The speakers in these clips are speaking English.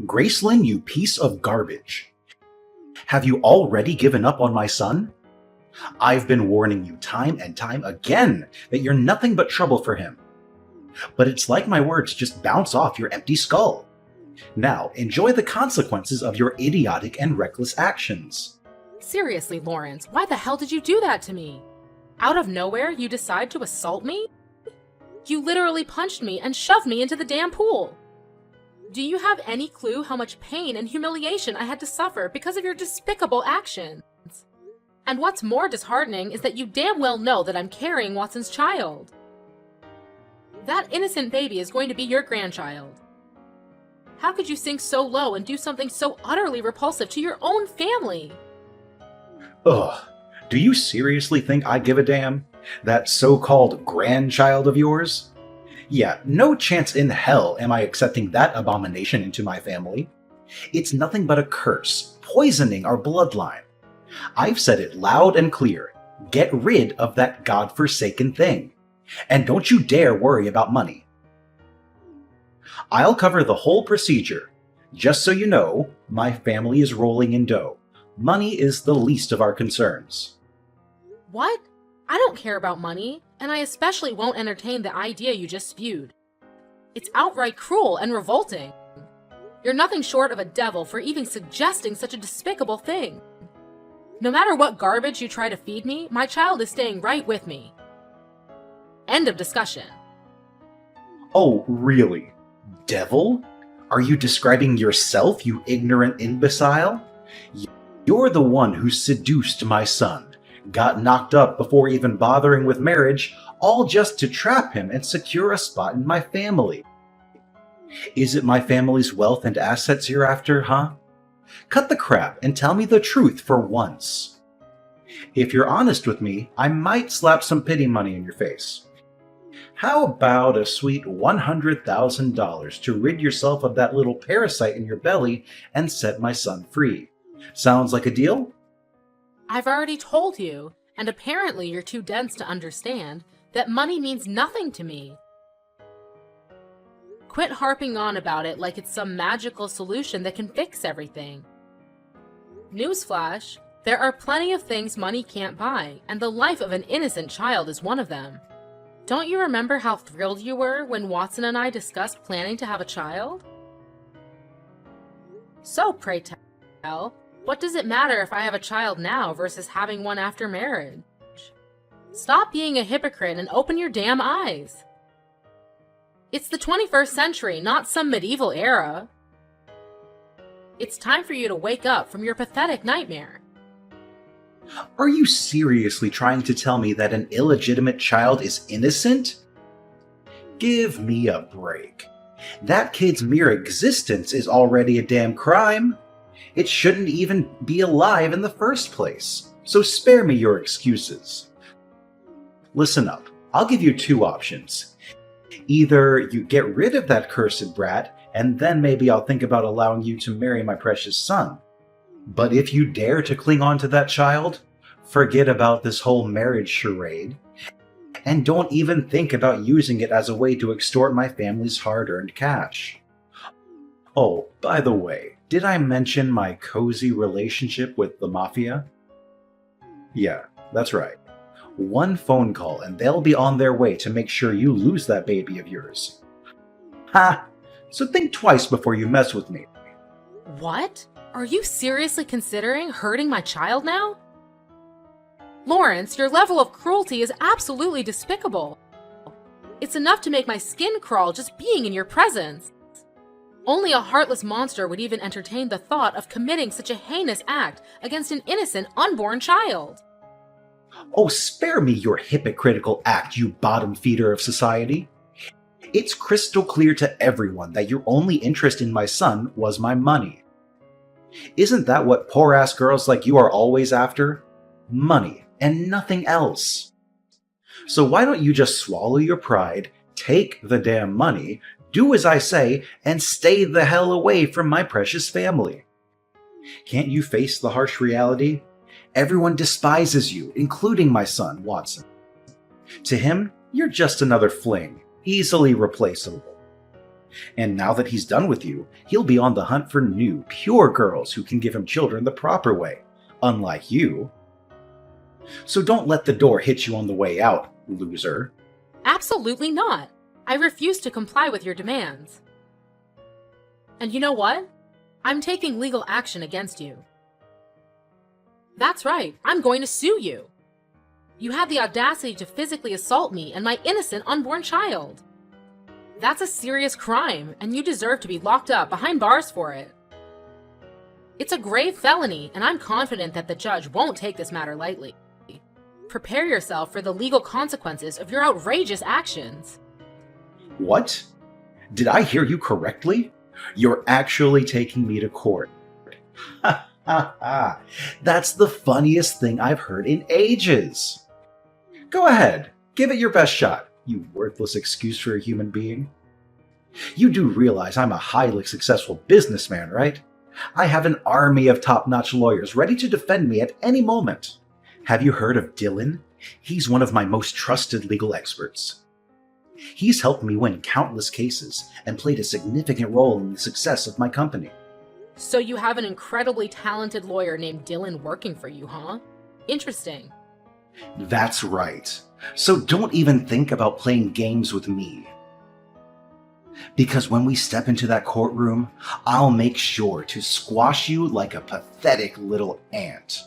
Gracelyn, you piece of garbage. Have you already given up on my son? I've been warning you time and time again that you're nothing but trouble for him. But it's like my words just bounce off your empty skull. Now, enjoy the consequences of your idiotic and reckless actions. Seriously, Lawrence, why the hell did you do that to me? Out of nowhere, you decide to assault me? You literally punched me and shoved me into the damn pool. Do you have any clue how much pain and humiliation I had to suffer because of your despicable actions? And what's more disheartening is that you damn well know that I'm carrying Watson's child. That innocent baby is going to be your grandchild. How could you sink so low and do something so utterly repulsive to your own family? Ugh, do you seriously think I give a damn? That so-called grandchild of yours? Yeah, no chance in hell am I accepting that abomination into my family. It's nothing but a curse, poisoning our bloodline. I've said it loud and clear. Get rid of that godforsaken thing. And don't you dare worry about money. I'll cover the whole procedure. Just so you know, my family is rolling in dough. Money is the least of our concerns. What? I don't care about money, and I especially won't entertain the idea you just spewed. It's outright cruel and revolting. You're nothing short of a devil for even suggesting such a despicable thing. No matter what garbage you try to feed me, my child is staying right with me. End of discussion. Oh, really? Devil? Are you describing yourself, you ignorant imbecile? You're the one who seduced my son, got knocked up before even bothering with marriage, all just to trap him and secure a spot in my family. Is it my family's wealth and assets you're after, huh? Cut the crap and tell me the truth for once. If you're honest with me, I might slap some pity money in your face. How about a sweet $100,000 to rid yourself of that little parasite in your belly and set my son free? Sounds like a deal? I've already told you, and apparently you're too dense to understand, that money means nothing to me. Quit harping on about it like it's some magical solution that can fix everything. Newsflash, there are plenty of things money can't buy, and the life of an innocent child is one of them. Don't you remember how thrilled you were when Watson and I discussed planning to have a child? So, pray tell, what does it matter if I have a child now versus having one after marriage? Stop being a hypocrite and open your damn eyes. It's the 21st century, not some medieval era. It's time for you to wake up from your pathetic nightmare. Are you seriously trying to tell me that an illegitimate child is innocent? Give me a break. That kid's mere existence is already a damn crime. It shouldn't even be alive in the first place. So spare me your excuses. Listen up. I'll give you two options. Either you get rid of that cursed brat, and then maybe I'll think about allowing you to marry my precious son. But if you dare to cling on to that child, forget about this whole marriage charade, and don't even think about using it as a way to extort my family's hard-earned cash. Oh, by the way, did I mention my cozy relationship with the Mafia? Yeah, that's right. One phone call and they'll be on their way to make sure you lose that baby of yours. Ha! So think twice before you mess with me. What? Are you seriously considering hurting my child now? Lawrence, your level of cruelty is absolutely despicable. It's enough to make my skin crawl just being in your presence. Only a heartless monster would even entertain the thought of committing such a heinous act against an innocent, unborn child. Oh, spare me your hypocritical act, you bottom feeder of society. It's crystal clear to everyone that your only interest in my son was my money. Isn't that what poor-ass girls like you are always after? Money, and nothing else. So why don't you just swallow your pride, take the damn money, do as I say, and stay the hell away from my precious family? Can't you face the harsh reality? Everyone despises you, including my son, Watson. To him, you're just another fling, easily replaceable. And now that he's done with you, he'll be on the hunt for new, pure girls who can give him children the proper way, unlike you. So don't let the door hit you on the way out, loser. Absolutely not. I refuse to comply with your demands. And you know what? I'm taking legal action against you. That's right, I'm going to sue you. You had the audacity to physically assault me and my innocent unborn child. That's a serious crime, and you deserve to be locked up behind bars for it. It's a grave felony, and I'm confident that the judge won't take this matter lightly. Prepare yourself for the legal consequences of your outrageous actions. What? Did I hear you correctly? You're actually taking me to court. Ha ha ha. That's the funniest thing I've heard in ages. Go ahead, give it your best shot, you worthless excuse for a human being. You do realize I'm a highly successful businessman, right? I have an army of top-notch lawyers ready to defend me at any moment. Have you heard of Dylan? He's one of my most trusted legal experts. He's helped me win countless cases and played a significant role in the success of my company. So you have an incredibly talented lawyer named Dylan working for you, huh? Interesting. That's right. So don't even think about playing games with me. Because when we step into that courtroom, I'll make sure to squash you like a pathetic little ant.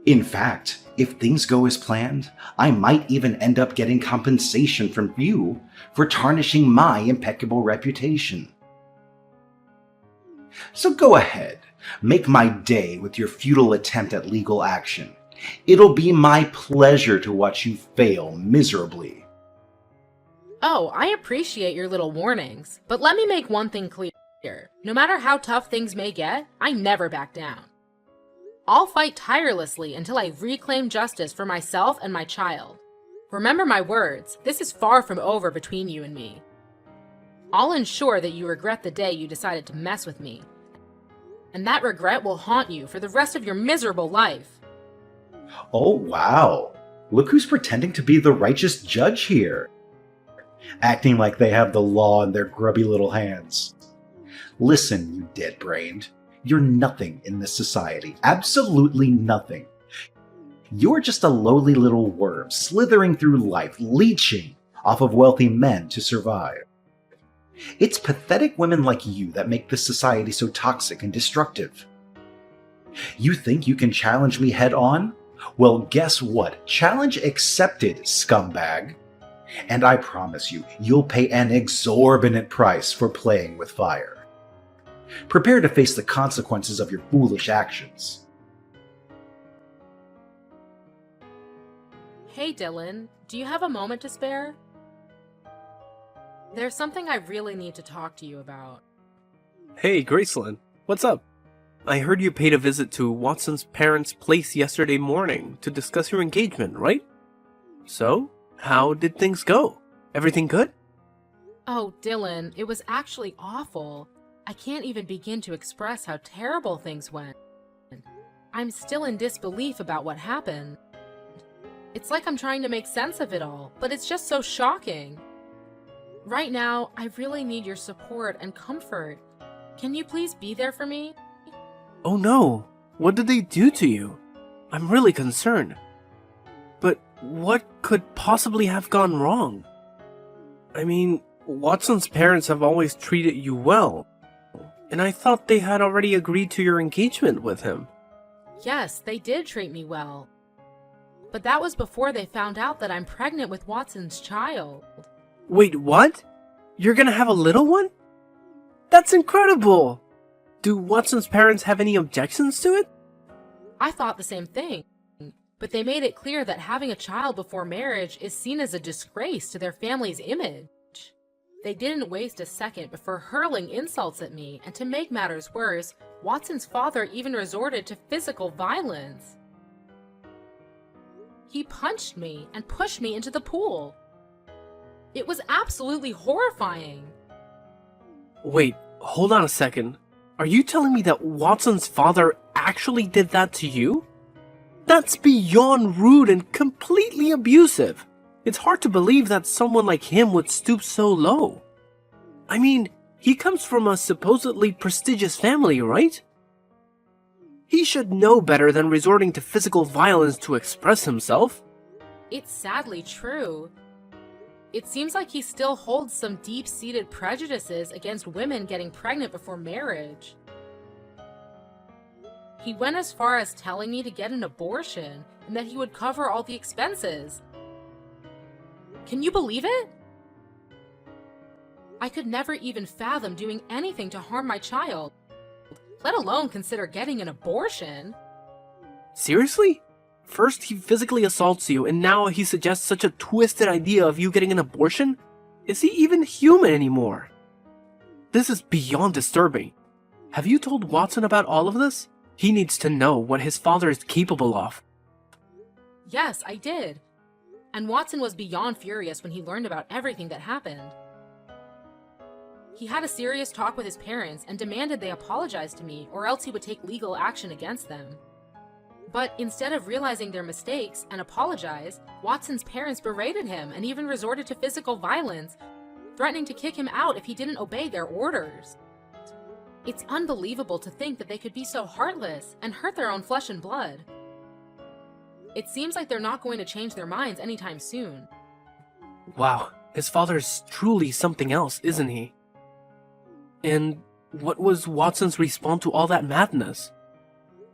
In fact, if things go as planned, I might even end up getting compensation from you for tarnishing my impeccable reputation. So go ahead, make my day with your futile attempt at legal action. It'll be my pleasure to watch you fail miserably. Oh, I appreciate your little warnings, but let me make one thing clear. No matter how tough things may get, I never back down. I'll fight tirelessly until I reclaim justice for myself and my child. Remember my words, this is far from over between you and me. I'll ensure that you regret the day you decided to mess with me, and that regret will haunt you for the rest of your miserable life. Oh wow, look who's pretending to be the righteous judge here. Acting like they have the law in their grubby little hands. Listen, you dead-brained. You're nothing in this society. Absolutely nothing. You're just a lowly little worm slithering through life, leeching off of wealthy men to survive. It's pathetic women like you that make this society so toxic and destructive. You think you can challenge me head on? Well, guess what? Challenge accepted, scumbag. And I promise you, you'll pay an exorbitant price for playing with fire. Prepare to face the consequences of your foolish actions. Hey Dylan, do you have a moment to spare? There's something I really need to talk to you about. Hey, Gracelyn, what's up? I heard you paid a visit to Watson's parents' place yesterday morning to discuss your engagement, right? So, how did things go? Everything good? Oh, Dylan, it was actually awful. I can't even begin to express how terrible things went. I'm still in disbelief about what happened. It's like I'm trying to make sense of it all, but it's just so shocking. Right now, I really need your support and comfort. Can you please be there for me? Oh no, what did they do to you? I'm really concerned. But what could possibly have gone wrong? I mean, Watson's parents have always treated you well, and I thought they had already agreed to your engagement with him. Yes, they did treat me well. But that was before they found out that I'm pregnant with Watson's child. Wait, what? You're gonna have a little one? That's incredible! Do Watson's parents have any objections to it? I thought the same thing, but they made it clear that having a child before marriage is seen as a disgrace to their family's image. They didn't waste a second before hurling insults at me, and to make matters worse, Watson's father even resorted to physical violence. He punched me and pushed me into the pool. It was absolutely horrifying. Wait, hold on a second. Are you telling me that Watson's father actually did that to you? That's beyond rude and completely abusive. It's hard to believe that someone like him would stoop so low. I mean, he comes from a supposedly prestigious family, right? He should know better than resorting to physical violence to express himself. It's sadly true. It seems like he still holds some deep-seated prejudices against women getting pregnant before marriage. He went as far as telling me to get an abortion and that he would cover all the expenses. Can you believe it? I could never even fathom doing anything to harm my child, let alone consider getting an abortion. Seriously? First he physically assaults you, and now he suggests such a twisted idea of you getting an abortion? Is he even human anymore? This is beyond disturbing. Have you told Watson about all of this? He needs to know what his father is capable of. Yes, I did. And Watson was beyond furious when he learned about everything that happened. He had a serious talk with his parents and demanded they apologize to me, or else he would take legal action against them. But instead of realizing their mistakes and apologize, Watson's parents berated him and even resorted to physical violence, threatening to kick him out if he didn't obey their orders. It's unbelievable to think that they could be so heartless and hurt their own flesh and blood. It seems like they're not going to change their minds anytime soon. Wow, his father is truly something else, isn't he? And what was Watson's response to all that madness?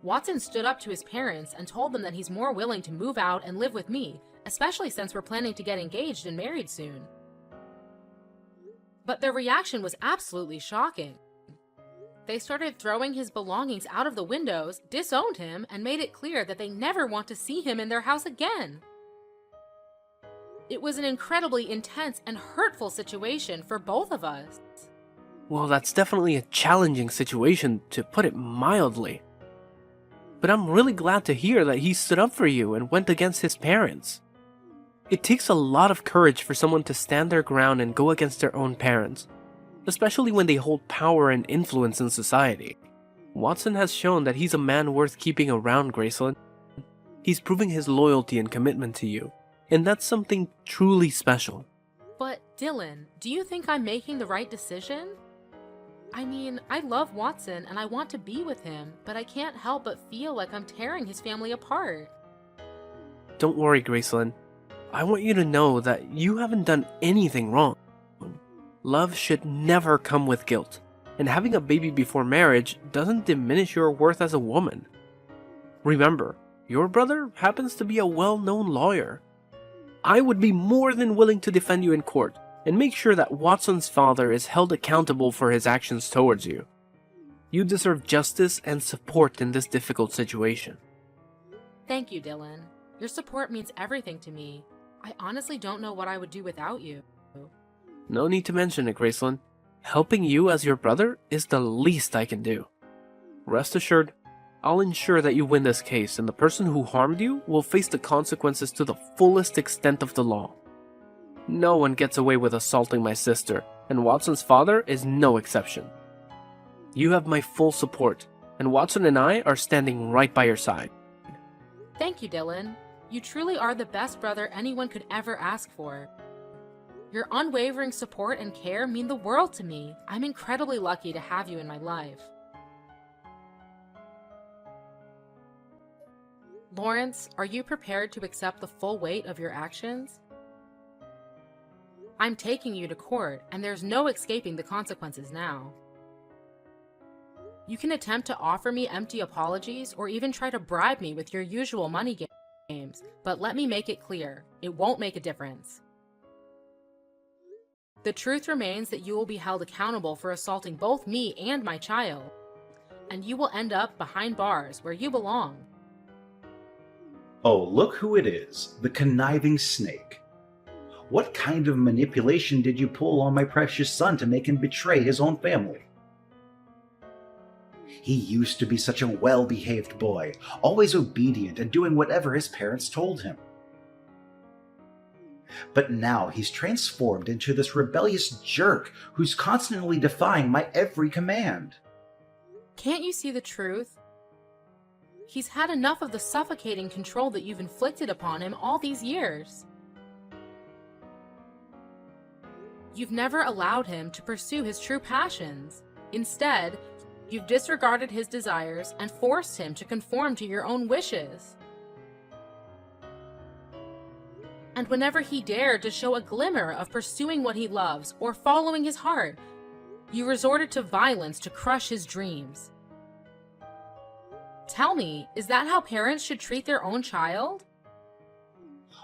Watson stood up to his parents and told them that he's more willing to move out and live with me, especially since we're planning to get engaged and married soon. But their reaction was absolutely shocking. They started throwing his belongings out of the windows, disowned him, and made it clear that they never want to see him in their house again. It was an incredibly intense and hurtful situation for both of us. Well, that's definitely a challenging situation, to put it mildly. But I'm really glad to hear that he stood up for you and went against his parents. It takes a lot of courage for someone to stand their ground and go against their own parents, especially when they hold power and influence in society. Watson has shown that he's a man worth keeping around, Gracelyn. He's proving his loyalty and commitment to you, and that's something truly special. But Dylan, do you think I'm making the right decision? I mean, I love Watson and I want to be with him, but I can't help but feel like I'm tearing his family apart. Don't worry, Gracelyn. I want you to know that you haven't done anything wrong. Love should never come with guilt, and having a baby before marriage doesn't diminish your worth as a woman. Remember, your brother happens to be a well-known lawyer. I would be more than willing to defend you in court and make sure that Watson's father is held accountable for his actions towards you. You deserve justice and support in this difficult situation. Thank you, Dylan. Your support means everything to me. I honestly don't know what I would do without you. No need to mention it, Gracelyn. Helping you as your brother is the least I can do. Rest assured, I'll ensure that you win this case and the person who harmed you will face the consequences to the fullest extent of the law. No one gets away with assaulting my sister, and Watson's father is no exception. You have my full support, and Watson and I are standing right by your side. Thank you, Dylan. You truly are the best brother anyone could ever ask for. Your unwavering support and care mean the world to me. I'm incredibly lucky to have you in my life. Lawrence, are you prepared to accept the full weight of your actions? I'm taking you to court, and there's no escaping the consequences now. You can attempt to offer me empty apologies or even try to bribe me with your usual money games, but let me make it clear, it won't make a difference. The truth remains that you will be held accountable for assaulting both me and my child, and you will end up behind bars where you belong. Oh, look who it is, the conniving snake. What kind of manipulation did you pull on my precious son to make him betray his own family? He used to be such a well-behaved boy, always obedient and doing whatever his parents told him. But now he's transformed into this rebellious jerk who's constantly defying my every command. Can't you see the truth? He's had enough of the suffocating control that you've inflicted upon him all these years. You've never allowed him to pursue his true passions. Instead, you've disregarded his desires and forced him to conform to your own wishes. And whenever he dared to show a glimmer of pursuing what he loves or following his heart, you resorted to violence to crush his dreams. Tell me, is that how parents should treat their own child?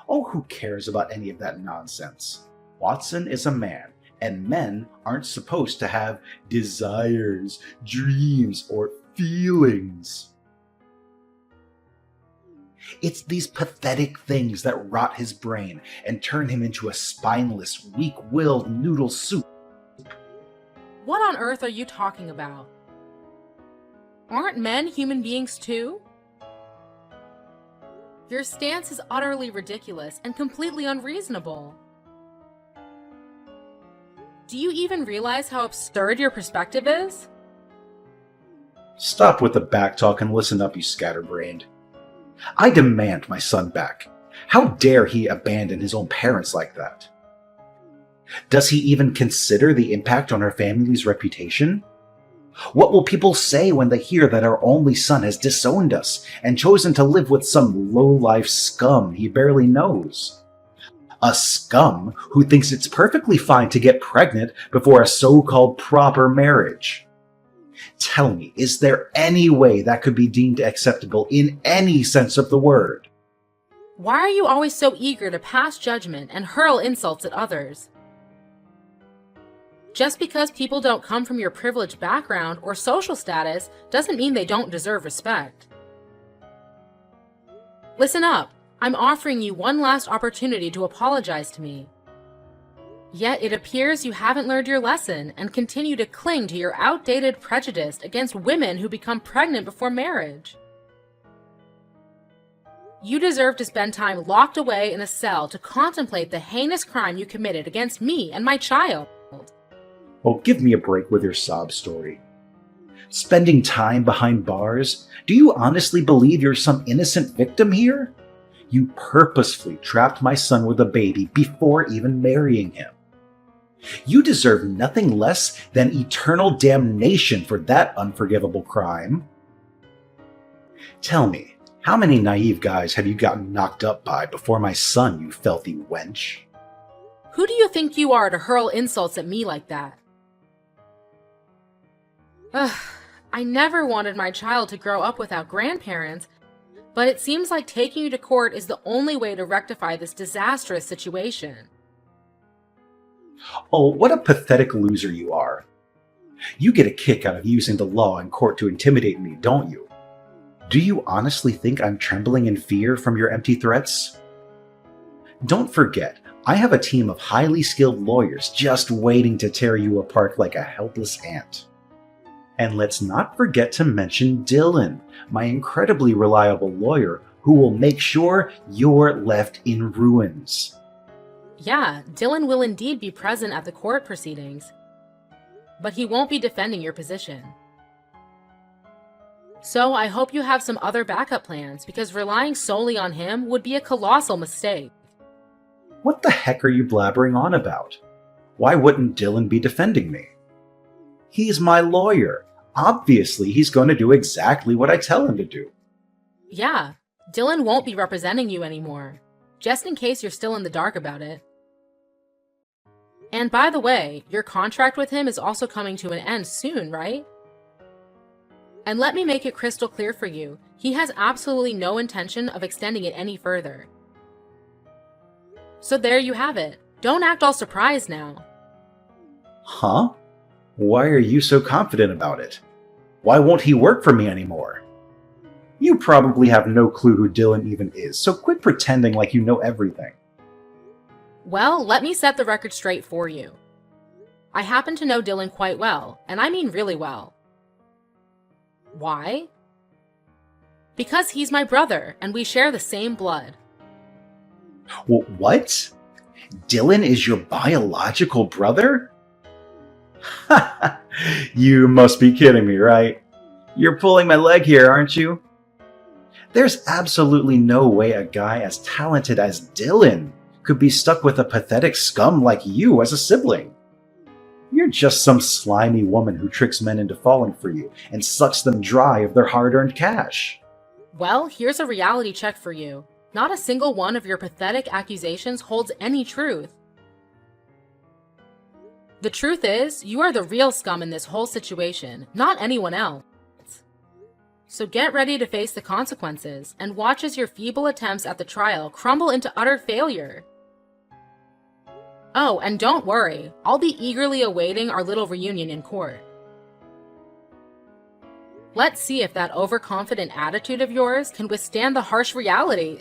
Oh, who cares about any of that nonsense? Watson is a man, and men aren't supposed to have desires, dreams, or feelings. It's these pathetic things that rot his brain and turn him into a spineless, weak-willed noodle soup. What on earth are you talking about? Aren't men human beings too? Your stance is utterly ridiculous and completely unreasonable. Do you even realize how absurd your perspective is? Stop with the backtalk and listen up, you scatterbrained. I demand my son back. How dare he abandon his own parents like that? Does he even consider the impact on our family's reputation? What will people say when they hear that our only son has disowned us and chosen to live with some low-life scum he barely knows? A scum who thinks it's perfectly fine to get pregnant before a so-called proper marriage. Tell me, is there any way that could be deemed acceptable in any sense of the word? Why are you always so eager to pass judgment and hurl insults at others? Just because people don't come from your privileged background or social status doesn't mean they don't deserve respect. Listen up. I'm offering you one last opportunity to apologize to me. Yet it appears you haven't learned your lesson and continue to cling to your outdated prejudice against women who become pregnant before marriage. You deserve to spend time locked away in a cell to contemplate the heinous crime you committed against me and my child. Oh, give me a break with your sob story. Spending time behind bars? Do you honestly believe you're some innocent victim here? You purposefully trapped my son with a baby before even marrying him. You deserve nothing less than eternal damnation for that unforgivable crime. Tell me, how many naive guys have you gotten knocked up by before my son, you filthy wench? Who do you think you are to hurl insults at me like that? I never wanted my child to grow up without grandparents, but it seems like taking you to court is the only way to rectify this disastrous situation. Oh, what a pathetic loser you are. You get a kick out of using the law in court to intimidate me, don't you? Do you honestly think I'm trembling in fear from your empty threats? Don't forget, I have a team of highly skilled lawyers just waiting to tear you apart like a helpless ant. And let's not forget to mention Dylan, my incredibly reliable lawyer who will make sure you're left in ruins. Yeah, Dylan will indeed be present at the court proceedings, but he won't be defending your position. So I hope you have some other backup plans, because relying solely on him would be a colossal mistake. What the heck are you blabbering on about? Why wouldn't Dylan be defending me? He's my lawyer. Obviously, he's going to do exactly what I tell him to do. Yeah, Dylan won't be representing you anymore, just in case you're still in the dark about it. And by the way, your contract with him is also coming to an end soon, right? And let me make it crystal clear for you, he has absolutely no intention of extending it any further. So there you have it. Don't act all surprised now. Huh? Why are you so confident about it? Why won't he work for me anymore? You probably have no clue who Dylan even is, so quit pretending like you know everything. Well, let me set the record straight for you. I happen to know Dylan quite well, and I mean really well. Why? Because he's my brother, and we share the same blood. What? Dylan is your biological brother? You must be kidding me, right? You're pulling my leg here, aren't you? There's absolutely no way a guy as talented as Dylan could be stuck with a pathetic scum like you as a sibling. You're just some slimy woman who tricks men into falling for you and sucks them dry of their hard-earned cash. Well, here's a reality check for you. Not a single one of your pathetic accusations holds any truth. The truth is, you are the real scum in this whole situation, not anyone else. So get ready to face the consequences, and watch as your feeble attempts at the trial crumble into utter failure. Oh, and don't worry, I'll be eagerly awaiting our little reunion in court. Let's see if that overconfident attitude of yours can withstand the harsh reality.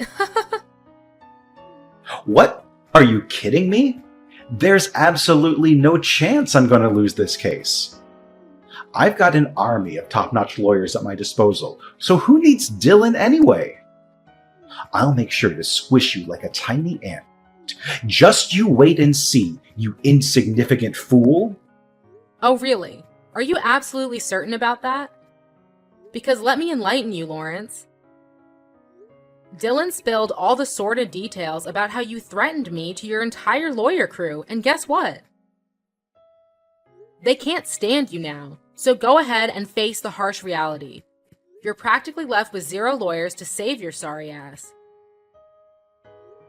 What? Are you kidding me? There's absolutely no chance I'm going to lose this case. I've got an army of top-notch lawyers at my disposal, so who needs Dylan anyway? I'll make sure to squish you like a tiny ant. Just you wait and see, you insignificant fool. Oh, really? Are you absolutely certain about that? Because let me enlighten you, Lawrence. Dylan spilled all the sordid details about how you threatened me to your entire lawyer crew, and guess what? They can't stand you now, so go ahead and face the harsh reality. You're practically left with 0 lawyers to save your sorry ass.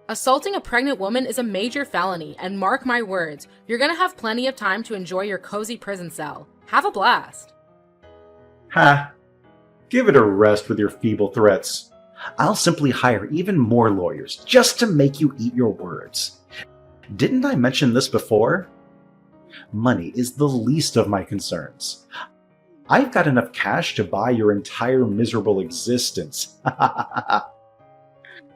Assaulting a pregnant woman is a major felony, and mark my words, you're gonna have plenty of time to enjoy your cozy prison cell. Have a blast. Ha! Give it a rest with your feeble threats. I'll simply hire even more lawyers just to make you eat your words. Didn't I mention this before? Money is the least of my concerns. I've got enough cash to buy your entire miserable existence.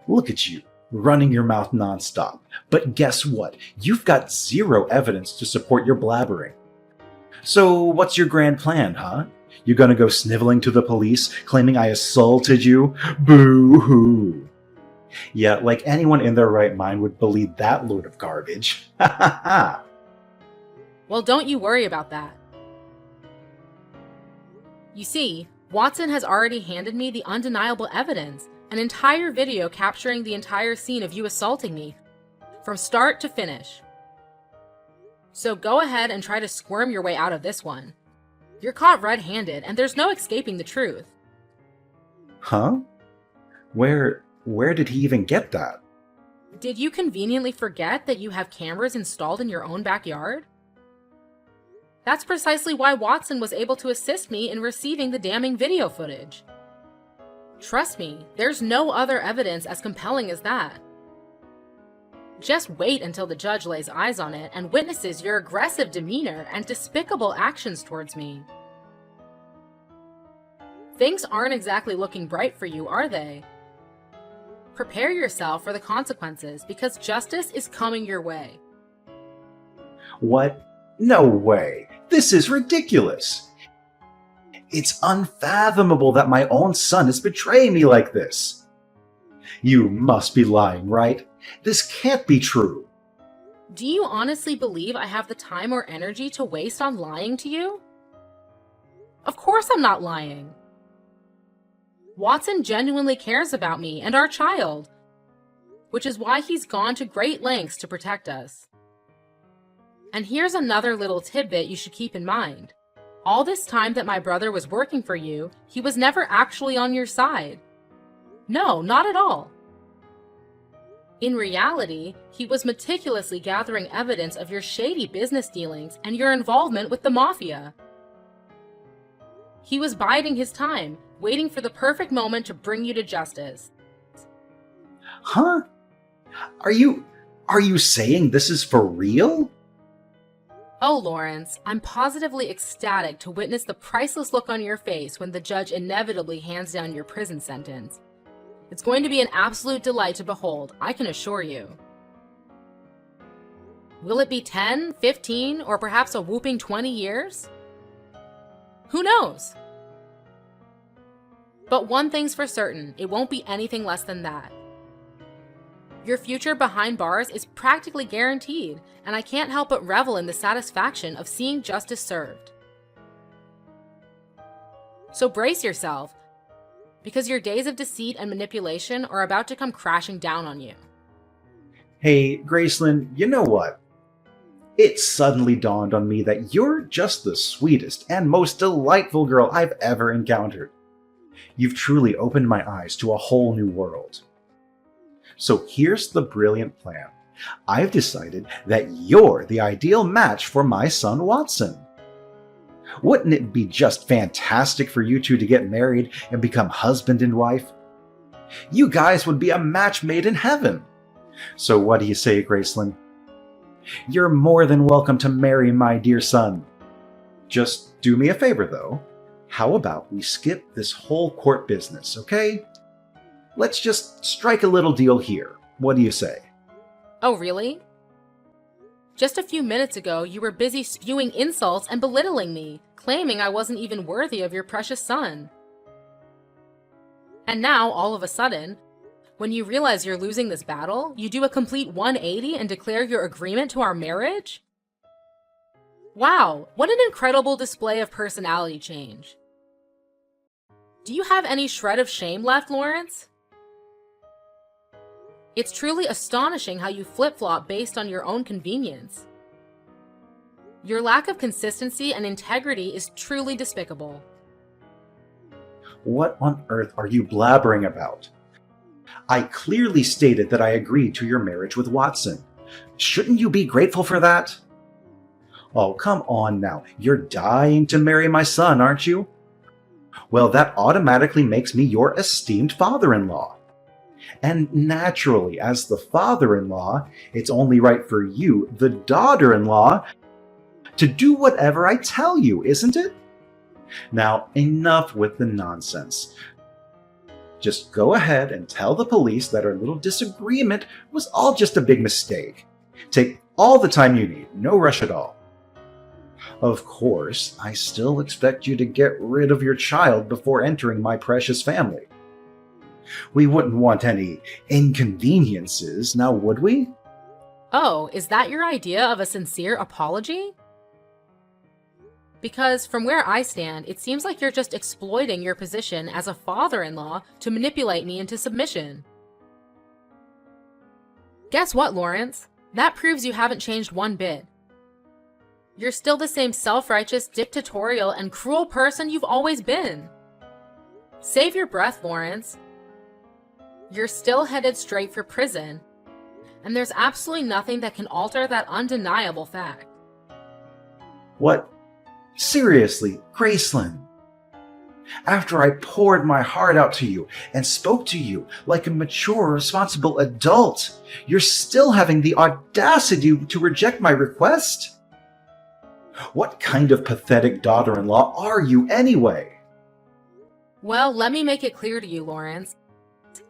Look at you, running your mouth nonstop. But guess what? You've got 0 evidence to support your blabbering. So what's your grand plan, huh? You gonna go sniveling to the police, claiming I assaulted you? Boo-hoo. Yeah, like anyone in their right mind would believe that load of garbage. Ha ha ha. Well, don't you worry about that. You see, Watson has already handed me the undeniable evidence, an entire video capturing the entire scene of you assaulting me, from start to finish. So go ahead and try to squirm your way out of this one. You're caught red-handed, and there's no escaping the truth. Huh? Where did he even get that? Did you conveniently forget that you have cameras installed in your own backyard? That's precisely why Watson was able to assist me in receiving the damning video footage. Trust me, there's no other evidence as compelling as that. Just wait until the judge lays eyes on it and witnesses your aggressive demeanor and despicable actions towards me. Things aren't exactly looking bright for you, are they? Prepare yourself for the consequences, because justice is coming your way. What? No way. This is ridiculous. It's unfathomable that my own son is betraying me like this. You must be lying, right? This can't be true. Do you honestly believe I have the time or energy to waste on lying to you? Of course I'm not lying. Watson genuinely cares about me and our child, which is why he's gone to great lengths to protect us. And here's another little tidbit you should keep in mind. All this time that my brother was working for you, he was never actually on your side. No, not at all. In reality, he was meticulously gathering evidence of your shady business dealings and your involvement with the mafia. He was biding his time, waiting for the perfect moment to bring you to justice. Huh? Are you saying this is for real? Oh, Lawrence, I'm positively ecstatic to witness the priceless look on your face when the judge inevitably hands down your prison sentence. It's going to be an absolute delight to behold, I can assure you. Will it be 10, 15, or perhaps a whooping 20 years? Who knows? But one thing's for certain, it won't be anything less than that. Your future behind bars is practically guaranteed, and I can't help but revel in the satisfaction of seeing justice served. So brace yourself, because your days of deceit and manipulation are about to come crashing down on you. Hey, Graceland, you know what? It suddenly dawned on me that you're just the sweetest and most delightful girl I've ever encountered. You've truly opened my eyes to a whole new world. So here's the brilliant plan. I've decided that you're the ideal match for my son Watson. Wouldn't it be just fantastic for you two to get married and become husband and wife? You guys would be a match made in heaven. So what do you say, Gracelyn? You're more than welcome to marry my dear son. Just do me a favor, though. How about we skip this whole court business, okay? Let's just strike a little deal here. What do you say? Oh, really? Just a few minutes ago, you were busy spewing insults and belittling me, claiming I wasn't even worthy of your precious son. And now, all of a sudden, when you realize you're losing this battle, you do a complete 180 and declare your agreement to our marriage? Wow, what an incredible display of personality change. Do you have any shred of shame left, Lawrence? It's truly astonishing how you flip-flop based on your own convenience. Your lack of consistency and integrity is truly despicable. What on earth are you blabbering about? I clearly stated that I agreed to your marriage with Watson. Shouldn't you be grateful for that? Oh, come on now. You're dying to marry my son, aren't you? Well, that automatically makes me your esteemed father-in-law. And naturally, as the father-in-law, it's only right for you, the daughter-in-law, to do whatever I tell you, isn't it? Now, enough with the nonsense. Just go ahead and tell the police that our little disagreement was all just a big mistake. Take all the time you need, no rush at all. Of course, I still expect you to get rid of your child before entering my precious family. We wouldn't want any inconveniences, now would we? Oh, is that your idea of a sincere apology? Because from where I stand, it seems like you're just exploiting your position as a father-in-law to manipulate me into submission. Guess what, Lawrence? That proves you haven't changed one bit. You're still the same self-righteous, dictatorial, and cruel person you've always been. Save your breath, Lawrence. You're still headed straight for prison, and there's absolutely nothing that can alter that undeniable fact. What? Seriously, Gracelyn? After I poured my heart out to you and spoke to you like a mature, responsible adult, you're still having the audacity to reject my request? What kind of pathetic daughter-in-law are you anyway? Well, let me make it clear to you, Lawrence.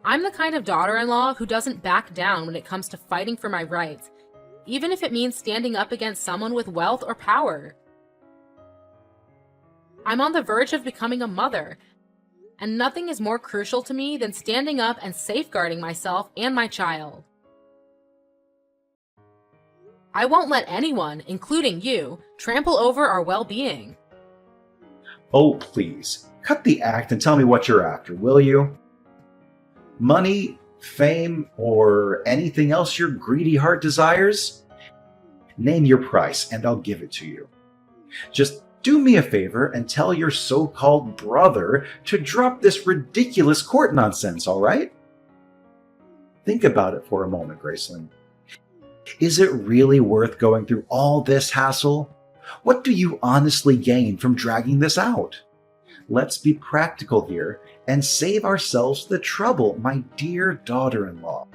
I'm the kind of daughter-in-law who doesn't back down when it comes to fighting for my rights, even if it means standing up against someone with wealth or power. I'm on the verge of becoming a mother, and nothing is more crucial to me than standing up and safeguarding myself and my child. I won't let anyone, including you, trample over our well-being. Oh, please, cut the act and tell me what you're after, will you? Money, fame, or anything else your greedy heart desires? Name your price and I'll give it to you. Just do me a favor and tell your so-called brother to drop this ridiculous court nonsense, all right? Think about it for a moment, Gracelyn. Is it really worth going through all this hassle? What do you honestly gain from dragging this out? Let's be practical here and save ourselves the trouble, my dear daughter-in-law.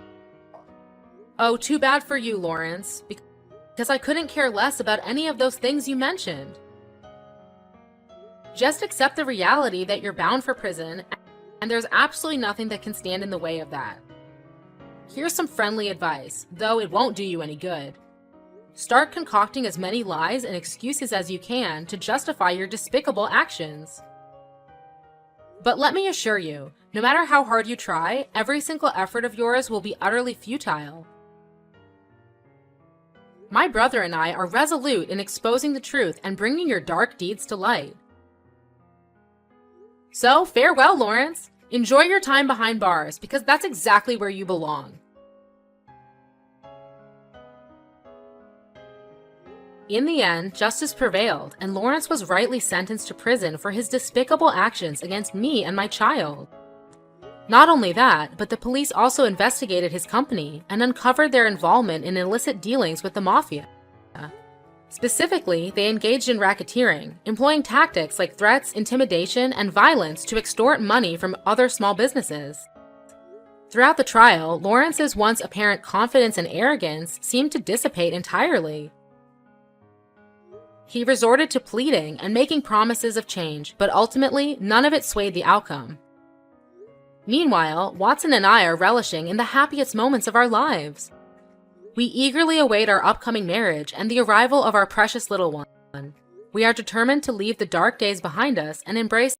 Oh, too bad for you, Lawrence, because I couldn't care less about any of those things you mentioned. Just accept the reality that you're bound for prison, and there's absolutely nothing that can stand in the way of that. Here's some friendly advice, though it won't do you any good. Start concocting as many lies and excuses as you can to justify your despicable actions. But let me assure you, no matter how hard you try, every single effort of yours will be utterly futile. My brother and I are resolute in exposing the truth and bringing your dark deeds to light. So, farewell, Lawrence. Enjoy your time behind bars, because that's exactly where you belong. In the end, justice prevailed, and Lawrence was rightly sentenced to prison for his despicable actions against me and my child. Not only that, but the police also investigated his company and uncovered their involvement in illicit dealings with the mafia. Specifically, they engaged in racketeering, employing tactics like threats, intimidation, and violence to extort money from other small businesses. Throughout the trial, Lawrence's once apparent confidence and arrogance seemed to dissipate entirely. He resorted to pleading and making promises of change, but ultimately, none of it swayed the outcome. Meanwhile, Watson and I are relishing in the happiest moments of our lives. We eagerly await our upcoming marriage and the arrival of our precious little one. We are determined to leave the dark days behind us and embrace